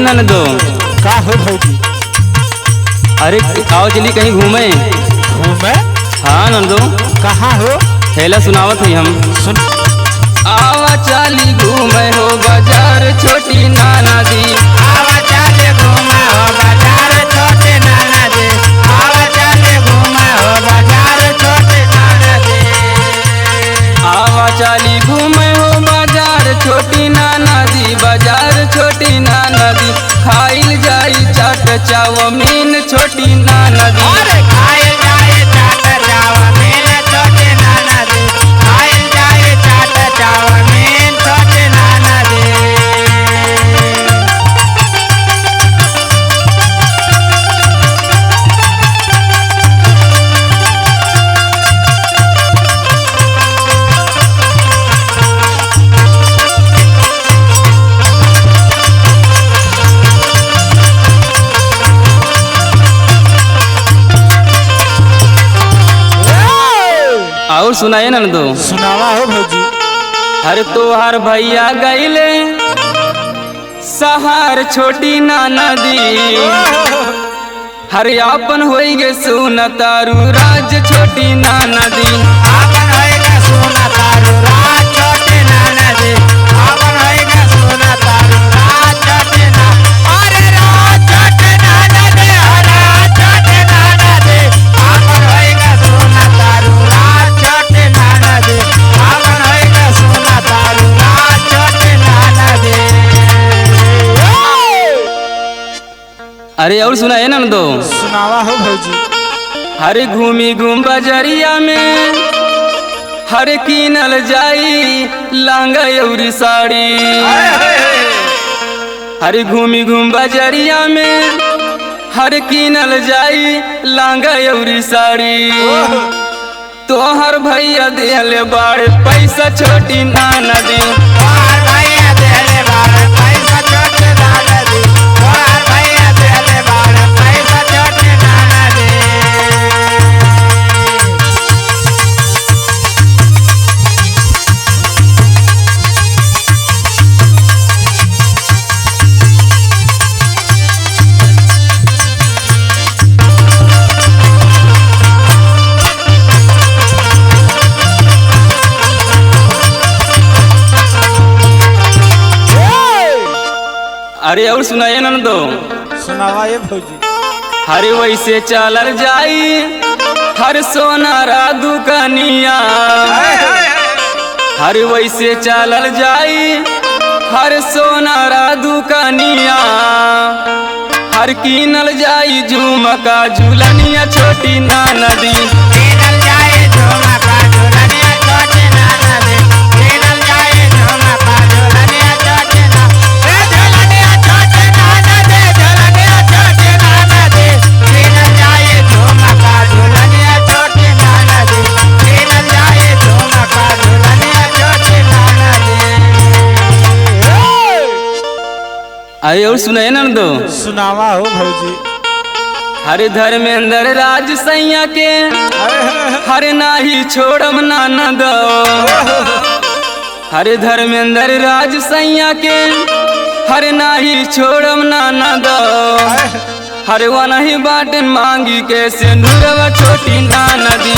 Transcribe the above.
ननदो। का हो भौजी? अरे आओ चली कहीं घूमे। घूमे? हाँ ननदो। कहाँ हो? हेला सुनावत ही हम। सुन। आवा चाली घूमे हो बाजार छोटी नाना दी। आवा चाले घूमे हो बाजार छोटे नाना दे। आवा चाले घूमे हो बाजार छोटे नाना दे। आवा चाली घूमे हो बाजार छोटी नाना दी। बाजार छोटी नाना दी। खाइल जाई चाट चाउमीन छोटी नाना दी। अरे खाइल जाए चाट चाउमीन छोटे नाना दे। खाइल जाए चाट चाउमीन छोटे नाना दे। और सुनाए ननदो। सुनावा हो भौजी। अरे तोहार भैया गईले सहार छोटी नाना दी। हरे आपन होई गे सुन तारू राज छोटी नाना दी। आपन होएगा सोना तारू राज छोटे नाना दे। आपन होएगा सोना तारू राज छोटे ना। अरे राज छोटे नाना दे। राज छोटे नाना दे। आपन होएगा सोना तारू राज छोटे नाना दे। आपन होएगा सोना तारू राज छोटे नाना दे। अरे और सुनाए ननदो। सुनावा हो भौजी। हरे घूमी घूम बजरिया में हरे कीनल जाई लहंगा अउरी साड़ी। हरे घूमी घूम बजरिया में हरे कीनल जाई लहंगा अउरी साड़ी। तोहर भैया देले बाड़े पैसा छोटी नाना दी। तोहार भैया देले बाड़े पैसा छोटे नाना दे। तोहार भैया देले बाड़े पैसा छोटे नाना दे। अरे और सुनाए ननदो। सुनावा ये भौजी। हरे वैसे चलल जाई हर सोनारा दुकानिया। हरे वैसे चलल जाई हर सोनारा दुकानिया। हर कीनल जाई झुमका झुलनिया छोटी नाना दी। कीनल जाए झुमका झुलनिया छोटे नाना दे। कीनल जाए झुमका झुलनिया छोटे ना। झुलनिया छोटे नाना दे। झुलनिया छोटे नाना दे। कीनल जाए झुमका झुलनिया छोटे नाना दे। कीनल जाए झुमका झुलनिया छोटे नाना दे। अरे और सुनाए ननदो। सुनावा हो भौजी। हरे धर्मेंद्र राज सैया के हरे नाही छोड़म नाना दो। हरे धर्मेंद्र राज सैया के हरे नाही छोड़म नाना दो। हरे वनही बाटन मांगी के सिंदूरवा छोटी नाना दी।